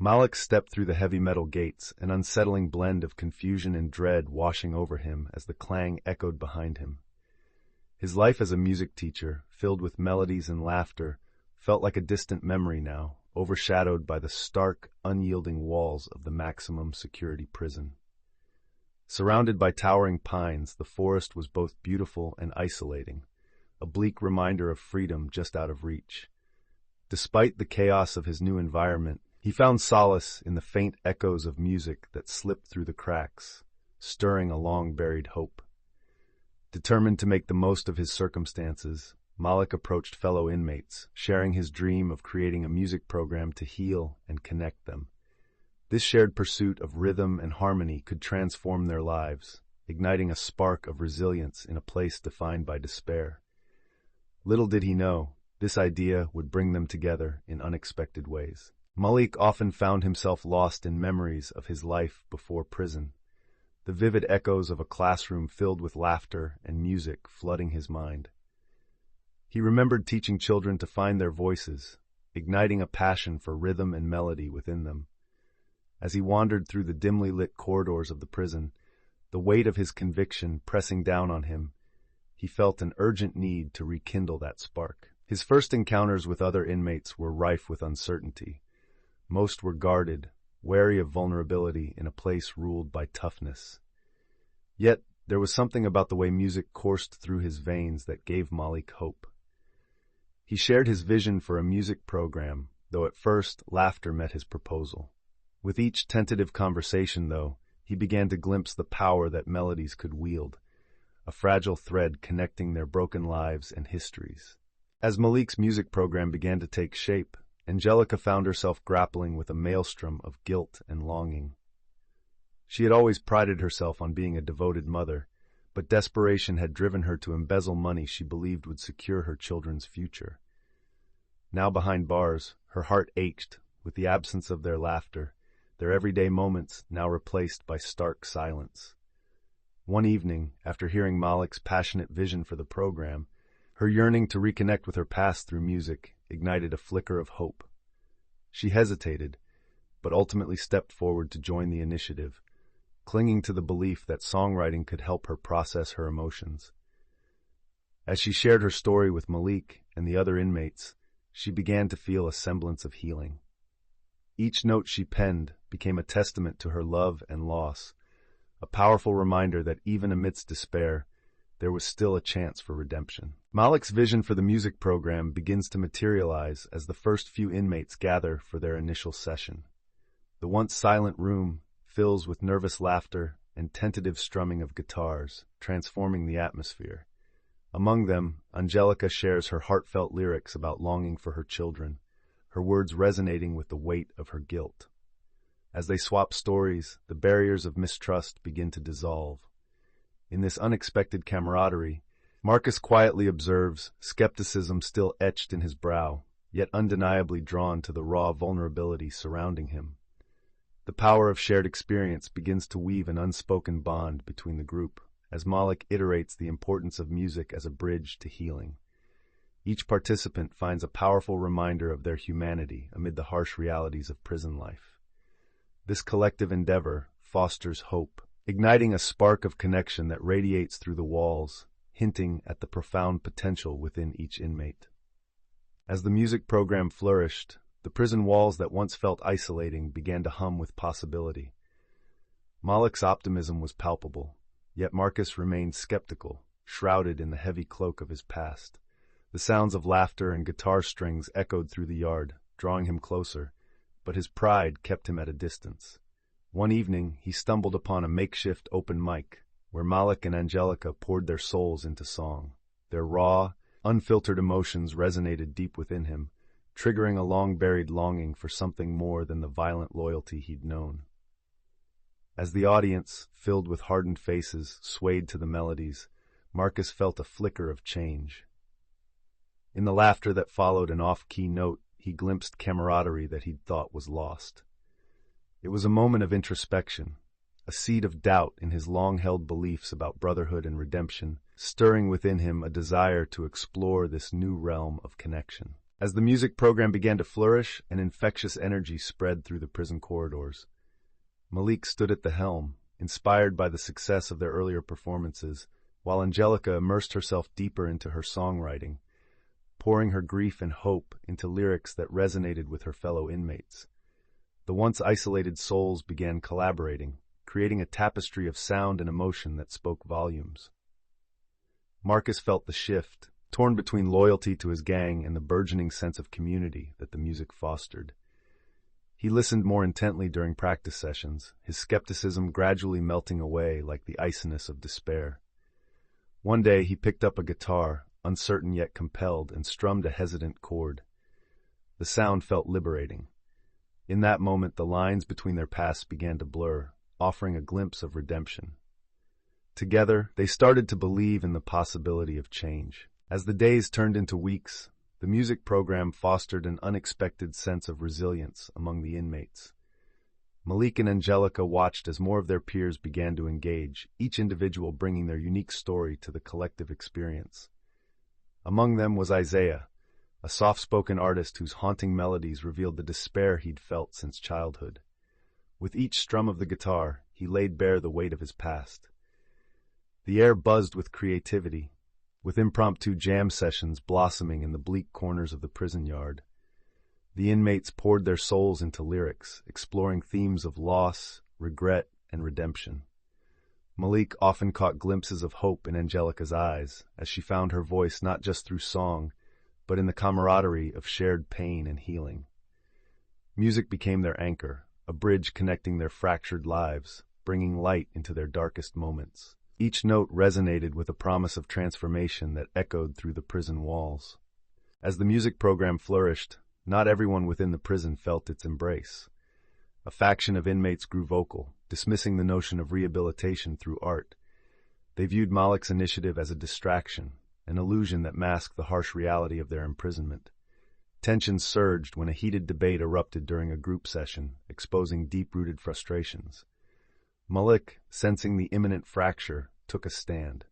Malik stepped through the heavy metal gates, an unsettling blend of confusion and dread washing over him as the clang echoed behind him. His life as a music teacher, filled with melodies and laughter, felt like a distant memory now, overshadowed by the stark, unyielding walls of the maximum security prison. Surrounded by towering pines, the forest was both beautiful and isolating, a bleak reminder of freedom just out of reach. Despite the chaos of his new environment, he found solace in the faint echoes of music that slipped through the cracks, stirring a long-buried hope. Determined to make the most of his circumstances, Malik approached fellow inmates, sharing his dream of creating a music program to heal and connect them. This shared pursuit of rhythm and harmony could transform their lives, igniting a spark of resilience in a place defined by despair. Little did he know, this idea would bring them together in unexpected ways. Malik often found himself lost in memories of his life before prison, the vivid echoes of a classroom filled with laughter and music flooding his mind. He remembered teaching children to find their voices, igniting a passion for rhythm and melody within them. As he wandered through the dimly lit corridors of the prison, the weight of his conviction pressing down on him, he felt an urgent need to rekindle that spark. His first encounters with other inmates were rife with uncertainty. Most were guarded, wary of vulnerability in a place ruled by toughness. Yet, there was something about the way music coursed through his veins that gave Malik hope. He shared his vision for a music program, though at first laughter met his proposal. With each tentative conversation, though, he began to glimpse the power that melodies could wield, a fragile thread connecting their broken lives and histories. As Malik's music program began to take shape, Angelica found herself grappling with a maelstrom of guilt and longing. She had always prided herself on being a devoted mother, but desperation had driven her to embezzle money she believed would secure her children's future. Now behind bars, her heart ached with the absence of their laughter, their everyday moments now replaced by stark silence. One evening, after hearing Malik's passionate vision for the program, her yearning to reconnect with her past through music ignited a flicker of hope. She hesitated, but ultimately stepped forward to join the initiative, clinging to the belief that songwriting could help her process her emotions. As she shared her story with Malik and the other inmates, she began to feel a semblance of healing. Each note she penned became a testament to her love and loss, a powerful reminder that even amidst despair, there was still a chance for redemption. Malik's vision for the music program begins to materialize as the first few inmates gather for their initial session. The once silent room fills with nervous laughter and tentative strumming of guitars, transforming the atmosphere. Among them, Angelica shares her heartfelt lyrics about longing for her children, her words resonating with the weight of her guilt. As they swap stories, the barriers of mistrust begin to dissolve. In this unexpected camaraderie, Marcus quietly observes, skepticism still etched in his brow, yet undeniably drawn to the raw vulnerability surrounding him. The power of shared experience begins to weave an unspoken bond between the group, as Malik iterates the importance of music as a bridge to healing. Each participant finds a powerful reminder of their humanity amid the harsh realities of prison life. This collective endeavor fosters hope, igniting a spark of connection that radiates through the walls, hinting at the profound potential within each inmate. As the music program flourished, the prison walls that once felt isolating began to hum with possibility. Malik's optimism was palpable, yet Marcus remained skeptical, shrouded in the heavy cloak of his past. The sounds of laughter and guitar strings echoed through the yard, drawing him closer, but his pride kept him at a distance. One evening, he stumbled upon a makeshift open mic, where Malik and Angelica poured their souls into song. Their raw, unfiltered emotions resonated deep within him, triggering a long-buried longing for something more than the violent loyalty he'd known. As the audience, filled with hardened faces, swayed to the melodies, Marcus felt a flicker of change. In the laughter that followed an off-key note, he glimpsed camaraderie that he'd thought was lost. It was a moment of introspection, a seed of doubt in his long-held beliefs about brotherhood and redemption, stirring within him a desire to explore this new realm of connection. As the music program began to flourish, an infectious energy spread through the prison corridors. Malik stood at the helm, inspired by the success of their earlier performances, while Angelica immersed herself deeper into her songwriting, pouring her grief and hope into lyrics that resonated with her fellow inmates. The once isolated souls began collaborating, creating a tapestry of sound and emotion that spoke volumes. Marcus felt the shift, torn between loyalty to his gang and the burgeoning sense of community that the music fostered. He listened more intently during practice sessions, his skepticism gradually melting away like the iciness of despair. One day he picked up a guitar, uncertain yet compelled, and strummed a hesitant chord. The sound felt liberating. In that moment, the lines between their paths began to blur, offering a glimpse of redemption. Together, they started to believe in the possibility of change. As the days turned into weeks, the music program fostered an unexpected sense of resilience among the inmates. Malik and Angelica watched as more of their peers began to engage, each individual bringing their unique story to the collective experience. Among them was Isaiah, a soft-spoken artist whose haunting melodies revealed the despair he'd felt since childhood. With each strum of the guitar, he laid bare the weight of his past. The air buzzed with creativity, with impromptu jam sessions blossoming in the bleak corners of the prison yard. The inmates poured their souls into lyrics, exploring themes of loss, regret, and redemption. Malik often caught glimpses of hope in Angelica's eyes, as she found her voice not just through song, but in the camaraderie of shared pain and healing. Music became their anchor, a bridge connecting their fractured lives, bringing light into their darkest moments. Each note resonated with a promise of transformation that echoed through the prison walls. As the music program flourished, not everyone within the prison felt its embrace. A faction of inmates grew vocal, dismissing the notion of rehabilitation through art. They viewed Malik's initiative as a distraction, an illusion that masked the harsh reality of their imprisonment. Tensions surged when a heated debate erupted during a group session, exposing deep-rooted frustrations. Malik, sensing the imminent fracture, took a stand.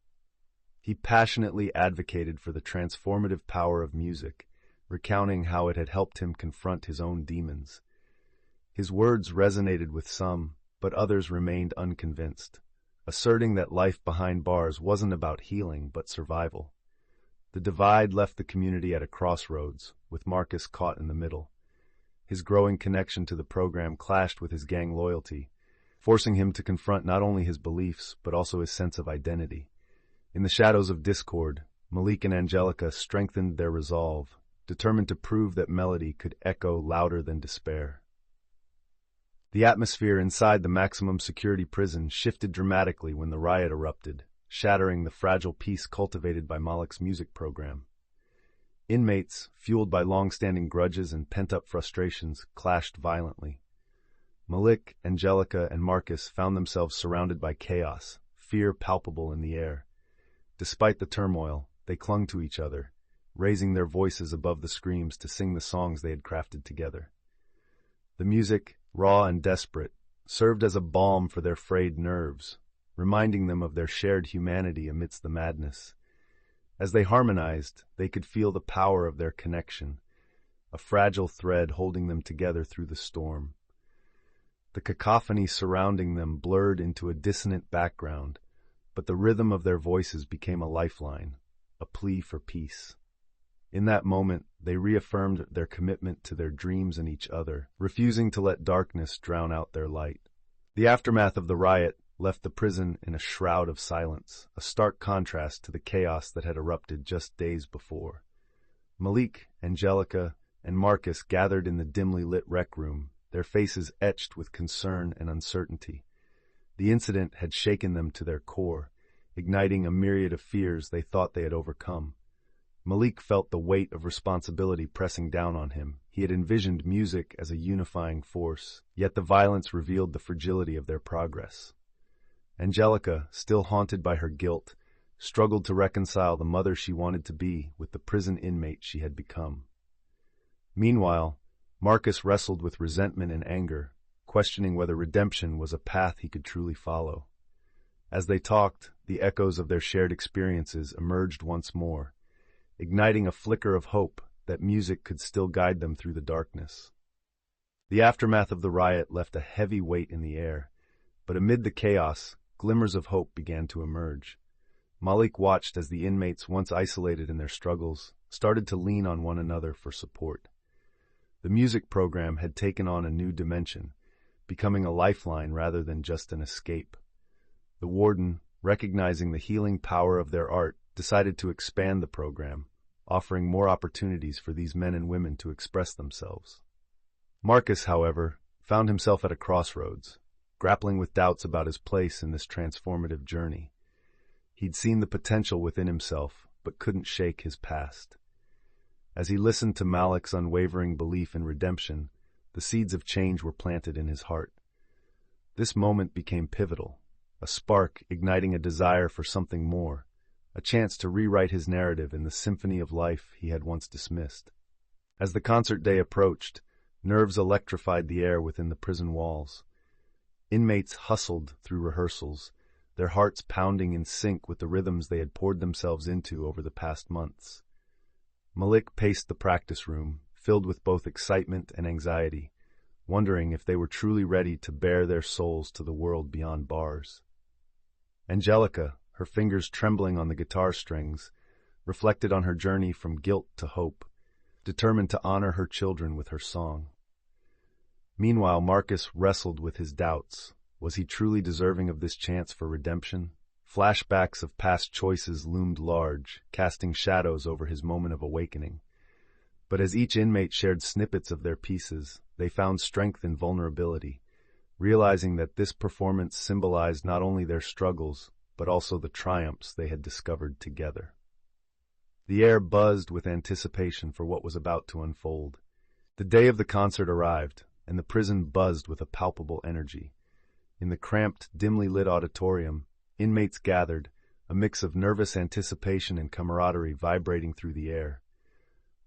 He passionately advocated for the transformative power of music, recounting how it had helped him confront his own demons. His words resonated with some, but others remained unconvinced, asserting that life behind bars wasn't about healing but survival. The divide left the community at a crossroads, with Marcus caught in the middle. His growing connection to the program clashed with his gang loyalty, forcing him to confront not only his beliefs, but also his sense of identity. In the shadows of discord, Malik and Angelica strengthened their resolve, determined to prove that melody could echo louder than despair. The atmosphere inside the maximum security prison shifted dramatically when the riot erupted, shattering the fragile peace cultivated by Malik's music program. Inmates, fueled by long-standing grudges and pent-up frustrations, clashed violently. Malik, Angelica, and Marcus found themselves surrounded by chaos, fear palpable in the air. Despite the turmoil, they clung to each other, raising their voices above the screams to sing the songs they had crafted together. The music, raw and desperate, served as a balm for their frayed nerves, reminding them of their shared humanity amidst the madness. As they harmonized, they could feel the power of their connection, a fragile thread holding them together through the storm. The cacophony surrounding them blurred into a dissonant background, but the rhythm of their voices became a lifeline, a plea for peace. In that moment, they reaffirmed their commitment to their dreams and each other, refusing to let darkness drown out their light. The aftermath of the riot left the prison in a shroud of silence, a stark contrast to the chaos that had erupted just days before. Malik, Angelica, and Marcus gathered in the dimly lit rec room, their faces etched with concern and uncertainty. The incident had shaken them to their core, igniting a myriad of fears they thought they had overcome. Malik felt the weight of responsibility pressing down on him. He had envisioned music as a unifying force, yet the violence revealed the fragility of their progress. Angelica, still haunted by her guilt, struggled to reconcile the mother she wanted to be with the prison inmate she had become. Meanwhile, Marcus wrestled with resentment and anger, questioning whether redemption was a path he could truly follow. As they talked, the echoes of their shared experiences emerged once more, igniting a flicker of hope that music could still guide them through the darkness. The aftermath of the riot left a heavy weight in the air, but amid the chaos, glimmers of hope began to emerge. Malik watched as the inmates, once isolated in their struggles, started to lean on one another for support. The music program had taken on a new dimension, becoming a lifeline rather than just an escape. The warden, recognizing the healing power of their art, decided to expand the program, offering more opportunities for these men and women to express themselves. Marcus, however, found himself at a crossroads, grappling with doubts about his place in this transformative journey. He'd seen the potential within himself, but couldn't shake his past. As he listened to Malik's unwavering belief in redemption, the seeds of change were planted in his heart. This moment became pivotal, a spark igniting a desire for something more, a chance to rewrite his narrative in the symphony of life he had once dismissed. As the concert day approached, nerves electrified the air within the prison walls. Inmates hustled through rehearsals, their hearts pounding in sync with the rhythms they had poured themselves into over the past months. Malik paced the practice room, filled with both excitement and anxiety, wondering if they were truly ready to bare their souls to the world beyond bars. Angelica, her fingers trembling on the guitar strings, reflected on her journey from guilt to hope, determined to honor her children with her song. Meanwhile, Marcus wrestled with his doubts. Was he truly deserving of this chance for redemption? Flashbacks of past choices loomed large, casting shadows over his moment of awakening. But as each inmate shared snippets of their pieces, they found strength in vulnerability, realizing that this performance symbolized not only their struggles, but also the triumphs they had discovered together. The air buzzed with anticipation for what was about to unfold. The day of the concert arrived, and the prison buzzed with a palpable energy. In the cramped, dimly lit auditorium, inmates gathered, a mix of nervous anticipation and camaraderie vibrating through the air.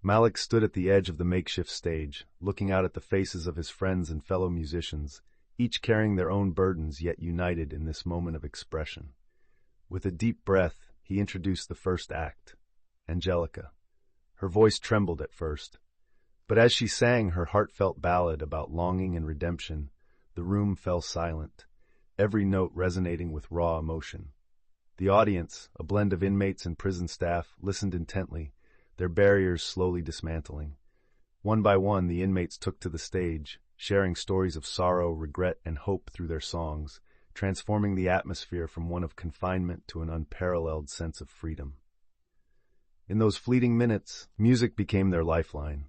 Malik stood at the edge of the makeshift stage, looking out at the faces of his friends and fellow musicians, each carrying their own burdens yet united in this moment of expression. With a deep breath, he introduced the first act, Angelica. Her voice trembled at first, but as she sang her heartfelt ballad about longing and redemption, the room fell silent, every note resonating with raw emotion. The audience, a blend of inmates and prison staff, listened intently, their barriers slowly dismantling. One by one, the inmates took to the stage, sharing stories of sorrow, regret, and hope through their songs, transforming the atmosphere from one of confinement to an unparalleled sense of freedom. In those fleeting minutes, music became their lifeline,